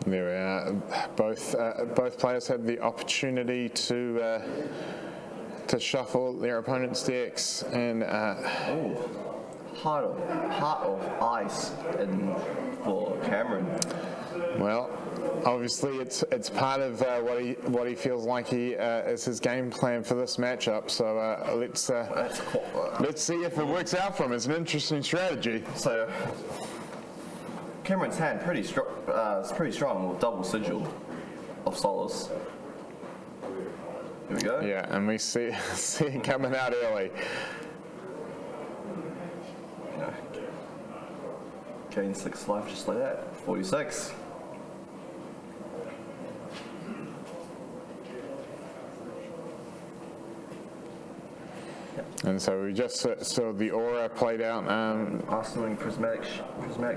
There we are. Both players had the opportunity to shuffle their opponent's decks, and Heart of ice for Cameron. well, obviously it's part of what he feels like is his game plan for this matchup. So let's see if it works out for him. It's an interesting strategy. So Cameron's hand pretty strong with double sigil of Solace. Here we go. Yeah, and we see it coming out early. Gain 6 life just like that. 46. And so we just saw the aura played out. Arsenal and prismatic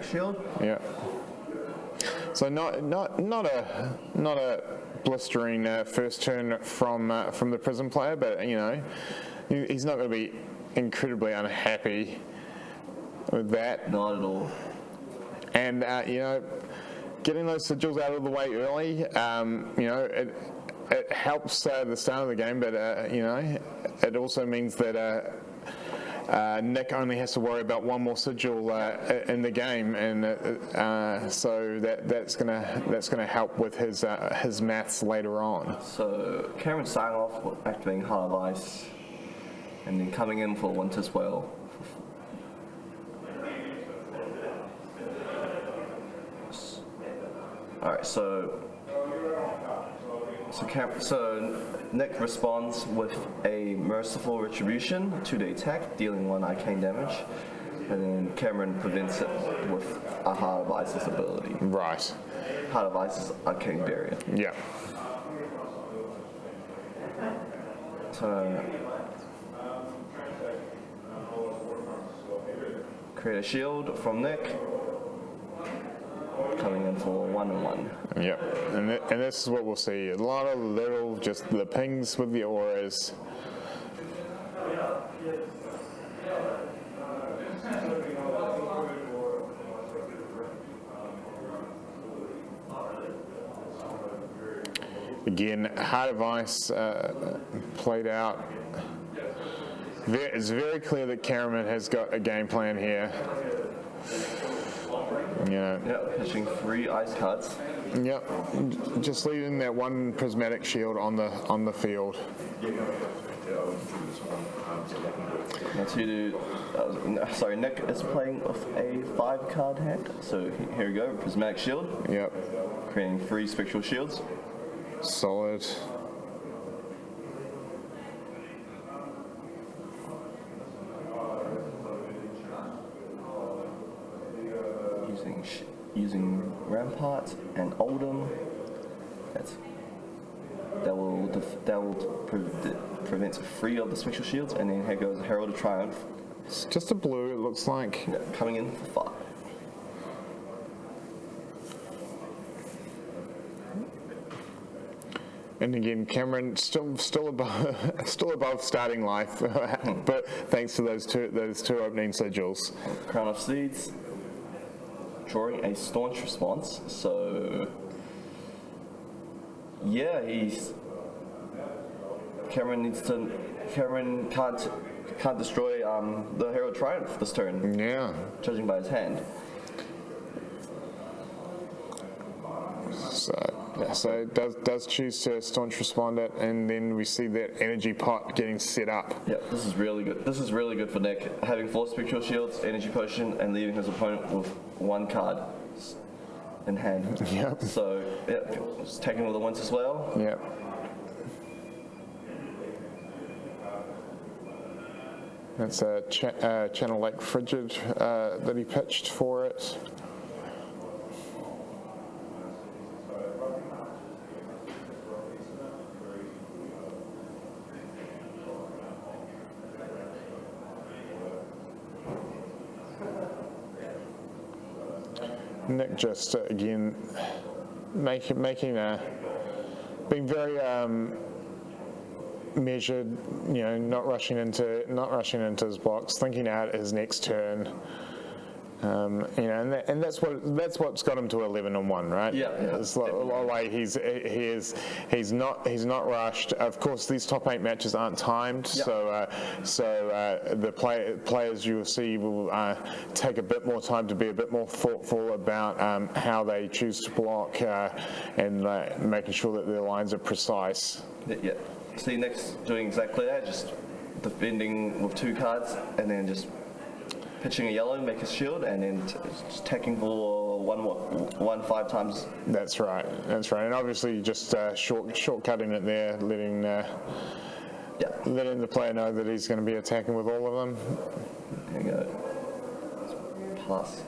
shield. Yeah. So not a blistering first turn from the Prism player, but he's not going to be incredibly unhappy with that. Not at all. And getting those sigils out of the way early, it helps the start of the game, but it also means that Nick only has to worry about one more sigil in the game, and so that's gonna help with his maths later on. So Cameron starting off with activating Heart of Ice, and then coming in for Winter Swell. All right, so Nick responds with a Merciful Retribution to the attack, dealing 1 arcane damage, and then Cameron prevents it with a Heart of Ice's ability. Right. Heart of Ice's arcane barrier. Yeah. So create a shield from Nick. Coming in for 1/1. Yep, and this is what we'll see. A lot of little, just the pings with the auras. Again, Heart of Ice played out. It's very clear that Cameron has got a game plan here. Yeah. Yep, pitching 3 ice cards. Yep, just leaving that 1 prismatic shield on the field. Nick is playing with a 5-card hand. So here we go, prismatic shield. Yep. Creating 3 spectral shields. Solid. Using Rampart and Oldhim. That will prevent 3 of the spectral shields, and then here goes Herald of Triumph. It's just a blue, it looks like. Yeah, coming in for 5. And again, Cameron still above starting life, but thanks to those two opening sigils. Crown of Seeds. Drawing a staunch response, so yeah, Cameron can't destroy the Herald Triumph this turn. Yeah. Judging by his hand. So does choose to staunch respond it, and then we see that energy pot getting set up. Yeah, this is really good. This is really good for Nick, having 4 spectral shields, energy potion, and leaving his opponent with 1 card in hand. Yep. So yeah, just taking with the ones as well. Yep. That's a Channel Lake Frigid that he pitched for it. Nick just again being very measured, not rushing into his blocks, thinking out his next turn, You know, and that's what's got him to 11-1, right? Yeah. It's like he's not rushed. Of course, these top 8 matches aren't timed, so the players you will see will take a bit more time to be a bit more thoughtful about how they choose to block and making sure that their lines are precise. Yeah. See, Nick's doing exactly that, just defending with 2 cards, and then just pitching a yellow, make a shield, and then just attacking for one 5 times. That's right. And obviously just shortcutting it there, letting the player know that he's going to be attacking with all of them. There you go. Pass.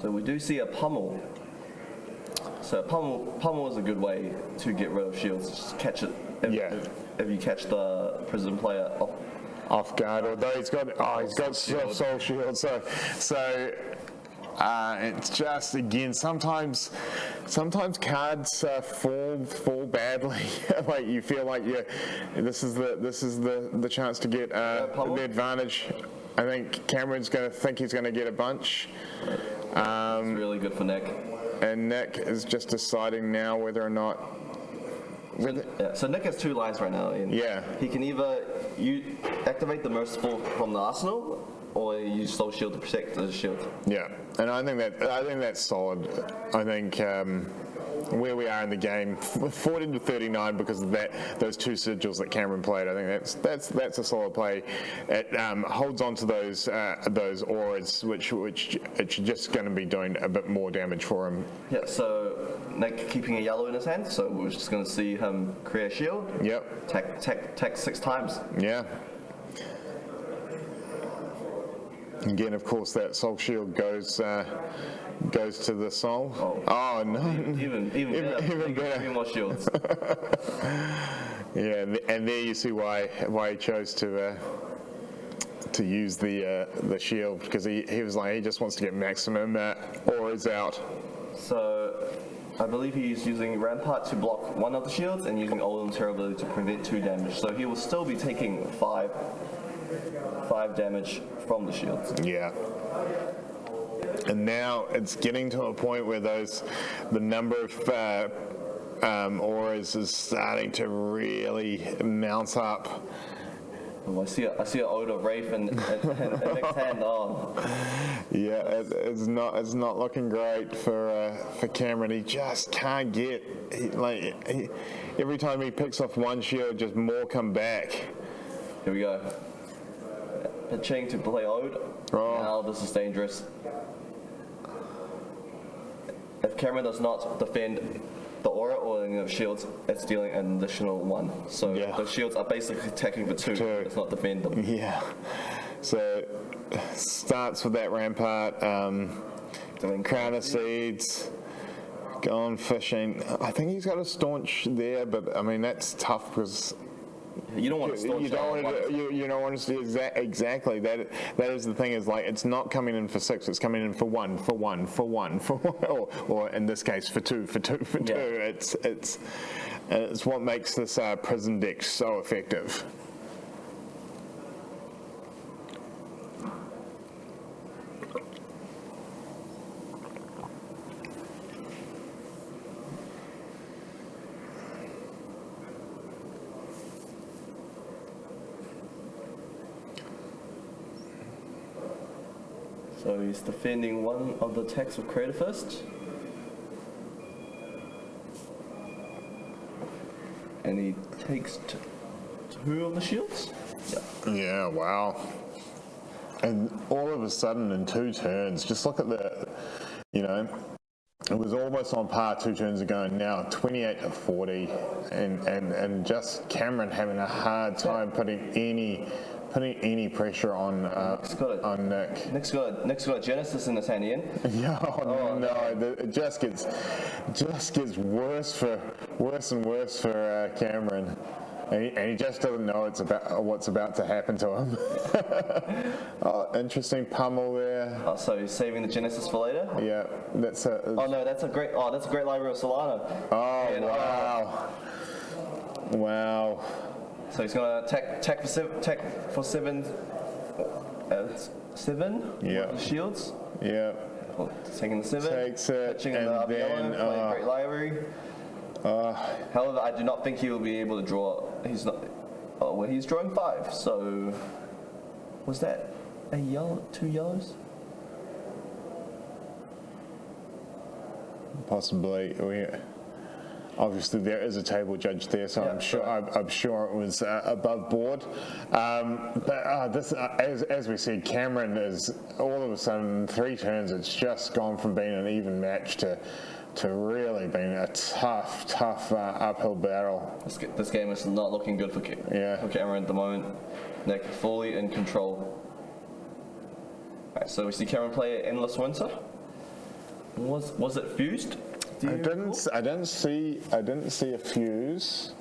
So we do see a pummel. So pummel is a good way to get rid of shields. Just catch it. If you catch the Prism player off guard, although he's got soul shield, so it's just, again, sometimes cards fall badly. Like you feel like this is the chance to get the advantage. I think Cameron's going to think he's going to get a bunch. It's really good for Nick. And Nick is just deciding now whether or not. So Nick has 2 lines right now. He can either activate the Merciful from the arsenal, or use Soul Shield to protect the shield. Yeah, and I think that's solid. I think where we are in the game, 40-39, because of those 2 sigils that Cameron played. I think that's a solid play. It holds on to those auras, which it's just going to be doing a bit more damage for him. Yeah. So Nick keeping a yellow in his hand, so we're just going to see him create a shield. Yep. Attack 6 times. Yeah. Again, of course, that soul shield goes to the soul. Oh no! Even better. 3 more shields. Yeah, and there you see why he chose to use the shield, because he was like, he just wants to get maximum auras out. So I believe he's using Rampart to block 1 of the shields and using Oldhim Terribility to prevent 2 damage. So he will still be taking 5 damage from the shields. Yeah. And now it's getting to a point where the number of auras is starting to really mount up. Oh, I see an Ode of Wraith and Nick's hand. Oh. Yeah, it's not looking great for Cameron. He just can't get every time he picks off 1 shield, just more come back. Here we go. Pitching to play Ode. Now this is dangerous. If Cameron does not defend the aura or any of the shields, it's dealing an additional 1. So the shields are basically attacking for 2. It's not defend them. Yeah. So starts with that Rampart, Crown of Seeds, going fishing. I think he's got a staunch there, but I mean that's tough because. You don't want to staunch. You don't want to see exactly that. That is the thing. Is like it's not coming in for 6. It's coming in for 1, or in this case for 2. It's what makes this Prism deck so effective. So he's defending 1 of the attacks with Creator Fist. And he takes 2 of the shields. Yeah, wow. And all of a sudden in 2 turns, just look at it was almost on par 2 turns ago, and now 28-40, and just Cameron having a hard time putting any pressure on Nick. Nick's got Genesis in his hand, Ian. Yeah, no, it just gets worse and worse for Cameron, and he just doesn't know what's about to happen to him. Interesting pummel there. So he's saving the Genesis for later. Yeah, that's a great library of Solana. Wow. So he's gonna attack for 7. 7 Yeah. with the shields. Yeah. Well, taking the 7. Takes it, Pitching in and the other then, yellow, playing Great Library. However, I do not think he will be able to draw. He's not. Oh, well, he's drawing 5. So, was that a yellow? 2 yellows? Possibly. Obviously, there is a table judge there, so Yeah, I'm sure it was above board. But this, as we said, Cameron is all of a sudden 3 turns. It's just gone from being an even match to really being a tough uphill battle. This game is not looking good for Cameron at the moment. Nick fully in control. Alright, so we see Cameron play Endless Winter. Was it fused? I didn't see a fuse.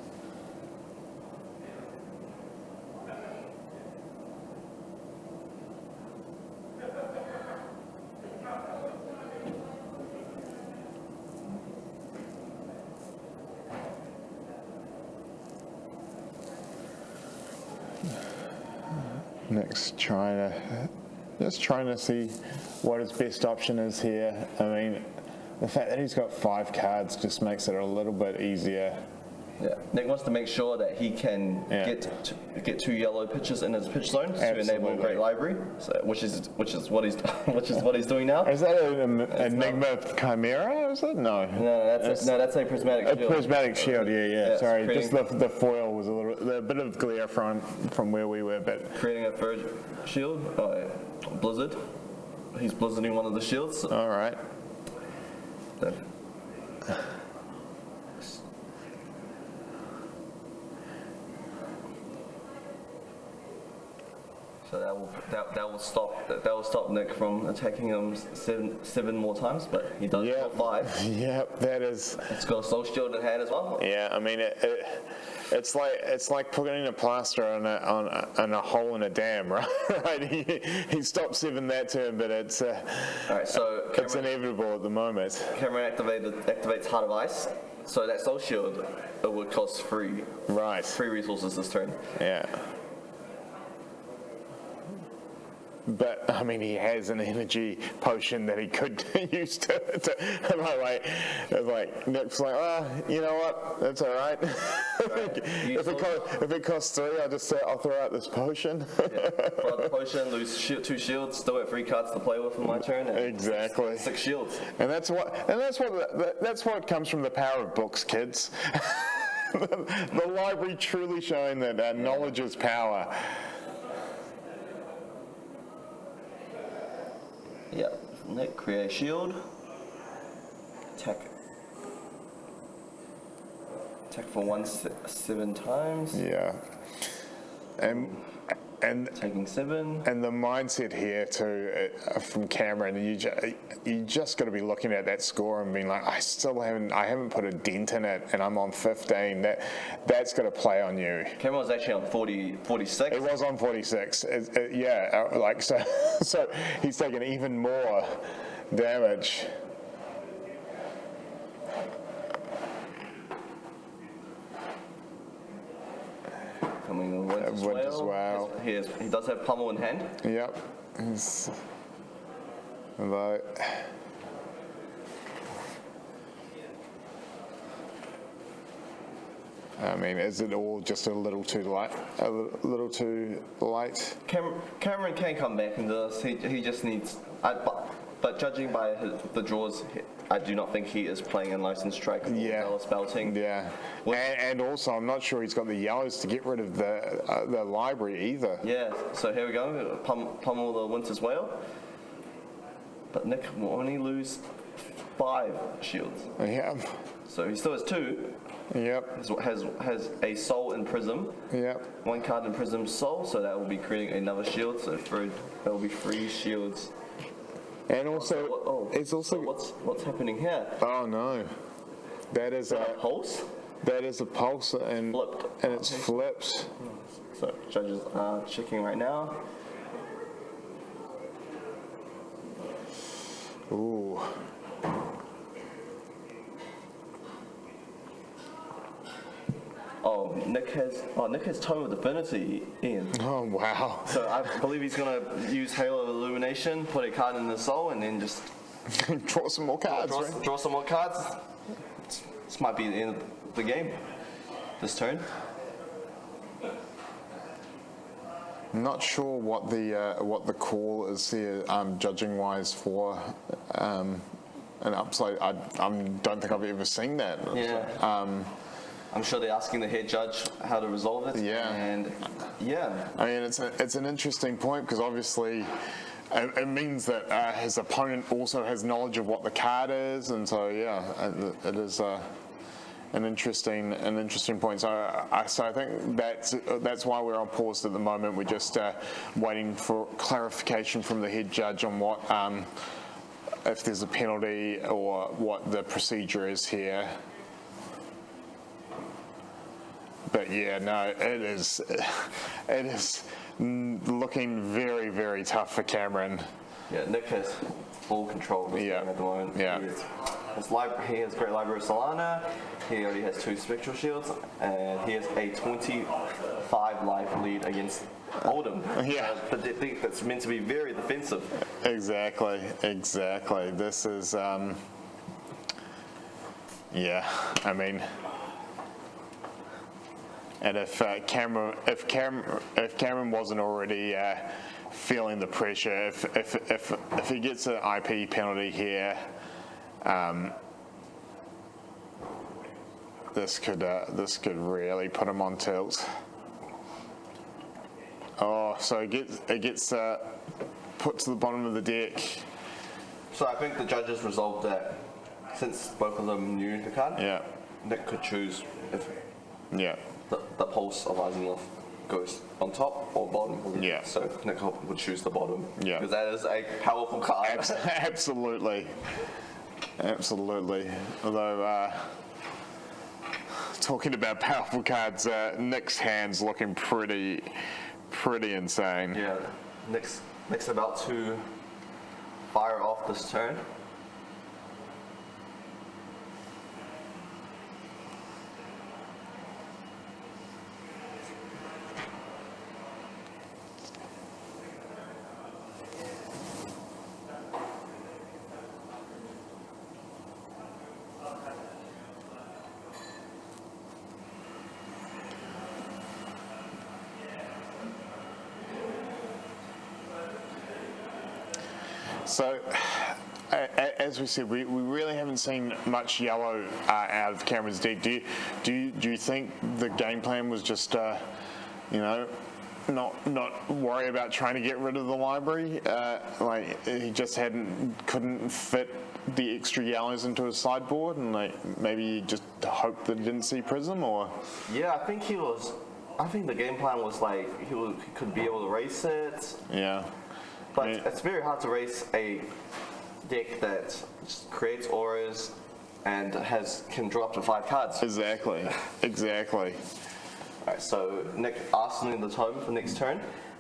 Nick's trying to see what his best option is here. I mean, the fact that he's got 5 cards just makes it a little bit easier. Yeah, Nick wants to make sure that he can get 2 yellow pitches in his pitch zone to enable a Great Library, so, which is what he's what he's doing now. Is that an Enigma Chimera? Is it? No, that's a prismatic shield. A prismatic shield. Yeah. Sorry, creating, just the foil was a bit of glare from where we were, but creating a third shield. Blizzard. He's blizzarding one of the shields. All right. So that will stop Nick from attacking him 7 more times, but he does draw 5. Yep, that is. It's got a soul shield in hand as well. Yeah, I mean it's like putting a plaster on a hole in a dam, right? Right. He stopped 7 that turn, but it's all right. So it's inevitable at the moment. Cameron activates Heart of Ice, so that soul shield would cost 3. Right. 3 resources this turn. Yeah. But I mean, he has an energy potion that he could use to like Nick's like, you know what? That's all right. If it costs 3, I'll throw out this potion. Throw out the potion, lose 2 shields, still have 3 cards to play with in my turn. And exactly. 6 shields. And that's what comes from the power of books, kids. The library truly showing that knowledge is power. Yep. Nick, create a shield. Attack for 7 times. Yeah. And taking 7. And the mindset here too from Cameron, you just got to be looking at that score and being like, I haven't put a dent in it, and I'm on 15. That's got to play on you. Cameron was actually on 46. It was on 46. So he's taken even more damage. Coming in Wind as well. He does have Pummel in hand. Yep. Although, I mean, is it all just a little too light? A little too light? Cameron can come back into this. He just needs. But judging by the draws, I do not think he is playing in Licensed Strike or Spelting. Yeah. And also, I'm not sure he's got the yellows to get rid of the library either. Yeah. So here we go. Pummel the Winter's Whale. But Nick will only lose 5 shields. Yeah. So he still has 2. Yep. Has a soul in Prism. Yep. 1 card in Prism soul, so that will be creating another shield. So that will be 3 shields. And also, it's also. So what's happening here? Oh no, that is a pulse. That is a pulse, and flipped. And it's flipped. So judges are checking right now. Ooh. Oh, Nick has Tome of Divinity, Ian. Oh, wow. So I believe he's gonna use Halo of Illumination, put a card in the soul, and then just Draw some more cards, right? draw some more cards. This might be the end of the game. This turn. I'm not sure what the call is here, judging wise for an upside. I don't think I've ever seen that. Yeah. I'm sure they're asking the head judge how to resolve it. Yeah. And yeah. I mean, it's an interesting point because obviously it means that his opponent also has knowledge of what the card is, and so yeah, it is. An interesting point. So I think that's why we're on pause at the moment. We're just waiting for clarification from the head judge on what if there's a penalty or what the procedure is here. But yeah, no, it is looking very, very tough for Cameron. Yeah, Nick has full control of this game at the moment. Yeah. He has Great Library of Solana, he already has 2 Spectral Shields, and he has a 25 life lead against Oldhim. Yeah. But they think that's meant to be very defensive. Exactly. This is, yeah, I mean, and if Cameron wasn't already feeling the pressure, if he gets an IP penalty here, this could really put him on tilt. Oh, so it gets put to the bottom of the deck. So I think the judges resolved that since both of them knew the card, Nick could choose if the pulse of Azimuth goes on top or bottom. Yeah. So Nick would choose the bottom. Yeah. Because that is a powerful card. Absolutely. Although, talking about powerful cards, Nick's hand's looking pretty insane. Yeah. Nick's about to fire off this turn. So, as we said, we really haven't seen much yellow out of Cameron's deck. Do you think the game plan was just, not worry about trying to get rid of the library? Like he just couldn't fit the extra yellows into his sideboard, and maybe he just hoped that he didn't see Prism, or? Yeah, I think the game plan was he could be able to race it. Yeah. But it's very hard to race a deck that just creates auras and can draw up to 5 cards. Exactly. Alright, so Nick arsenaling the tome for next turn,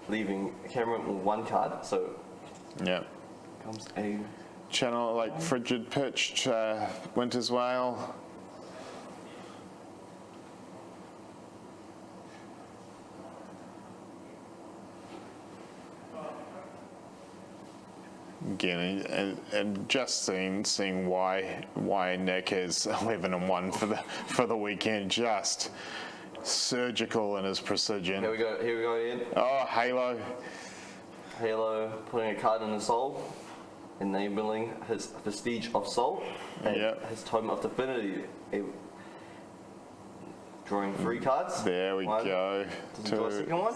leaving Cameron with 1 card. So comes a channel like Frigid Pitch, Winter's Whale. Again, and just seeing why Nick is 11-1 for the weekend, just surgical in his precision. Here we go, Ian. Oh, Halo, putting a card in the soul, enabling his Vestige of Soul and his Tome of Divinity. Drawing 3 cards. There we go. Does he draw a second one?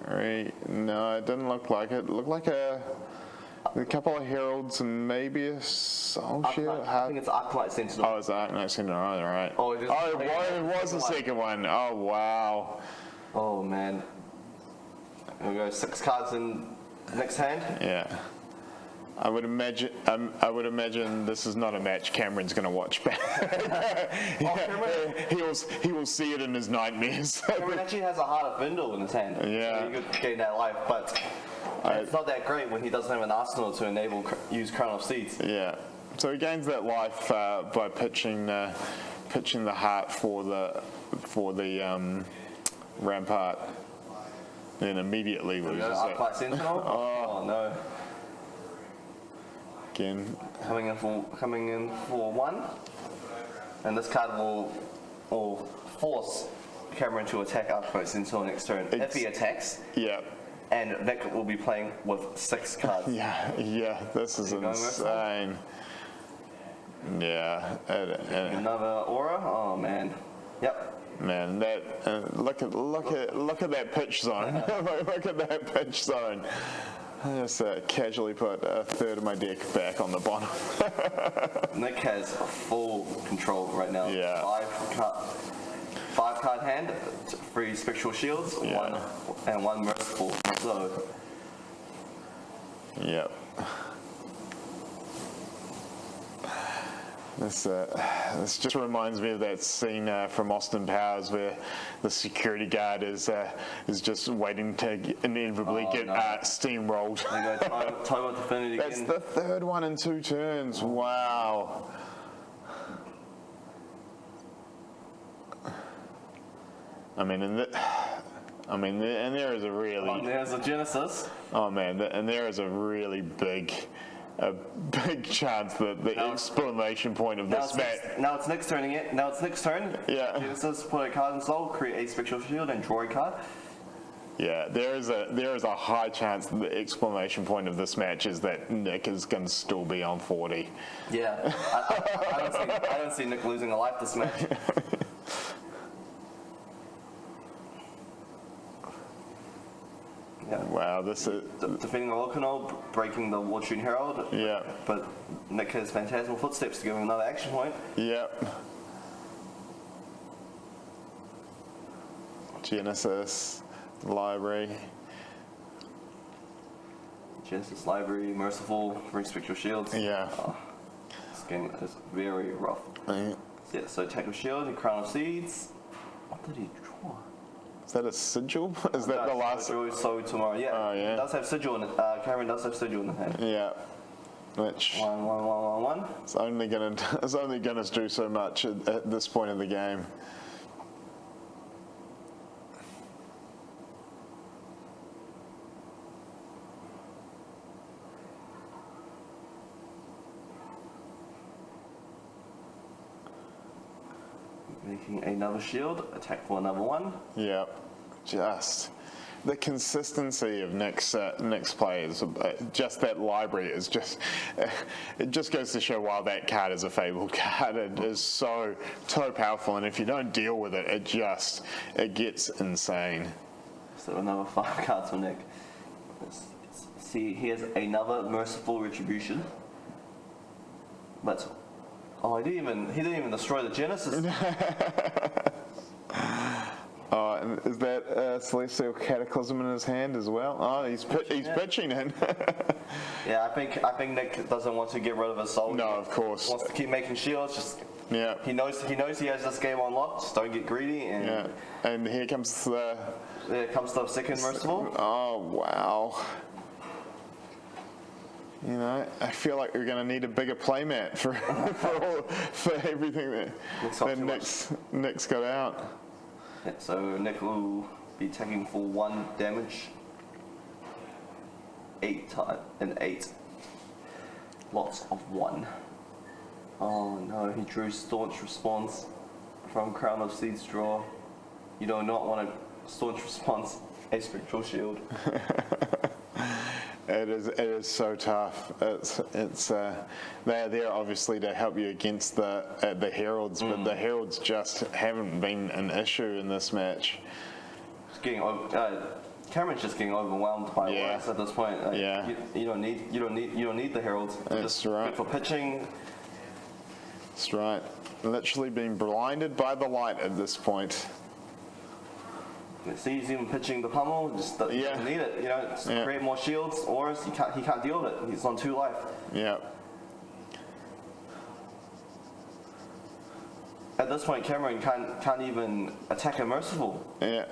3. No, it didn't look like it. It looked like a couple of Heralds and maybe a Soul Shield. I think it's Arclight Sentinel. Oh, it's Arclight Sentinel. All right. Oh, it was the second one. Oh, wow. Oh, man. Here we go. 6 cards in next hand. Yeah. I would imagine this is not a match Cameron's going to watch back. He will see it in his nightmares. Cameron actually has a Heart of Vindel in his hand. Yeah. So he could gain that life, but it's not that great when he doesn't have an arsenal to use Crown of Seeds. Yeah. So he gains that life by pitching pitching the heart for the Rampart, then immediately loses it. Upright Sentinel. Oh no. Again, Coming in for 1, and this card will force Cameron to attack upright Sentinel next turn. If he attacks, yeah. and Nick will be playing with 6 cards. Yeah, this is insane. Yeah. Another aura. Oh man. Yep. Man, that look at that pitch zone. Look at that pitch zone. I just casually put a third of my deck back on the bottom. Nick has full control right now. Yeah. 5 card hand, 3 spectral shields, Yeah. 1 merciful. So Yep. This just reminds me of that scene from Austin Powers where the security guard is just waiting to inevitably get steamrolled. there you go, time of Divinity That's again. the third one in 2 turns. Wow. And there is a really There's a Genesis. and there is a really big chance that the explanation point of this match. Now it's Nick's turning it. Now it's Nick's turn. Yeah. Genesis, put a card in soul, create a spectral shield, and draw a card. Yeah, there is a high chance that the exclamation point of this match is that Nick is going to still be on 40. Yeah. I don't see Nick losing a life this match. Yeah. Wow, this is Defeating the Volcano, breaking the Wartune Herald. yeah, But Nick has Phantasmal Footsteps to give him another action point. yep. Genesis, library. Genesis Library, Merciful, 3 Spectral Shields. Yeah. This game is very rough. Yeah. Yeah, so attack with Shield and Crown of Seeds. What did he draw? Is that a sigil? Is that the last? So tomorrow, yeah. Oh, yeah. It does have sigil in it. Cameron does have sigil in the hand. Yeah. Which 1, 1, 1, 1, 1. it's only gonna do so much at this point in the game. Making another shield, attack for another 1. Yeah, just the consistency of Nick's players. Just that library is just it just goes to show why that card is a fabled card. It is so powerful, and if you don't deal with it, it gets insane. So another 5 cards for Nick. See, here's another Merciful Retribution. But he didn't even destroy the Genesis. And is that Celestial Cataclysm in his hand as well? Oh, he's pitching in. Yeah, I think Nick doesn't want to get rid of his soul. No, of course. He wants to keep making shields. Just Yeah. he knows he has this game unlocked. Just don't get greedy. And Yeah. And here comes the. there comes the second Merciful. Oh wow. You know, I feel like we're going to need a bigger playmat for everything that Nick's got out. Yeah, so Nick will be attacking for 1 damage. 8 lots of 1. Oh no, he drew Staunch Response from Crown of Seeds draw. You do not want a Staunch Response, a Spectral Shield. It is so tough. They're there obviously to help you against the Heralds, but the Heralds just haven't been an issue in this match. Cameron's just getting overwhelmed by Yeah. words at this point. Yeah. You don't need the Heralds. They're That's just right. good for pitching. That's right. Literally being blinded by the light at this point. See, he's even pitching the pummel. Just doesn't need it. Just create more shields, or he can't deal with it. He's on 2 life. Yeah. At this point, Cameron can't even attack a Merciful. Yeah.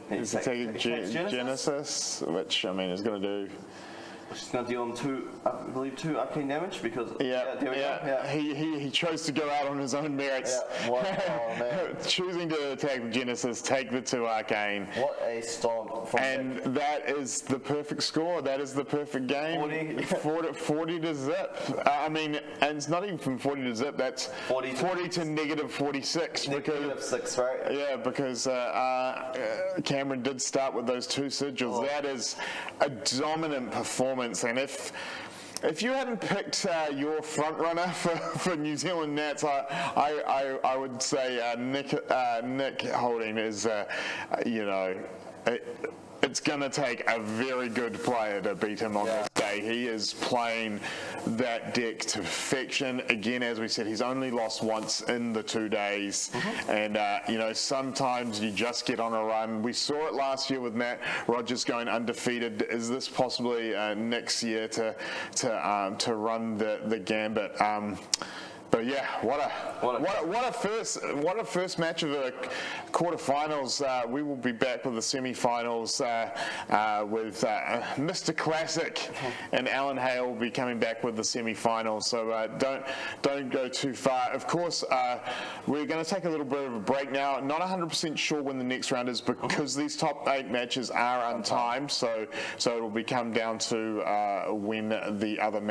He He's attacks attacking Genesis, which is going to do She's going to deal him I believe two arcane damage because there we go. Yeah. He chose to go out on his own merits. Yeah. Oh, man. Choosing to attack the Genesis, take the 2 arcane. What a stomp from And that is the perfect score. That is the perfect game. 40 to zip. I mean, and it's not even from 40 to zip. That's 40 to negative 46. Negative 6, right? Yeah, because Cameron did start with those 2 sigils. That is a dominant performance. And if you hadn't picked your front runner for New Zealand Nats, I would say Nick Holding is, it's going to take a very good player to beat him on this day. He is playing that deck to perfection. Again, as we said, he's only lost once in the 2 days. And, sometimes you just get on a run. We saw it last year with Matt Rogers going undefeated. Is this possibly next year to run the gambit? But yeah, what a first match of the quarterfinals. We will be back with the semifinals with Mr. Classic, and Alan Hale will be coming back with the semifinals. So don't go too far. Of course, we're going to take a little bit of a break now. Not 100% sure when the next round is because these top 8 matches are untimed. So it will come down to when the other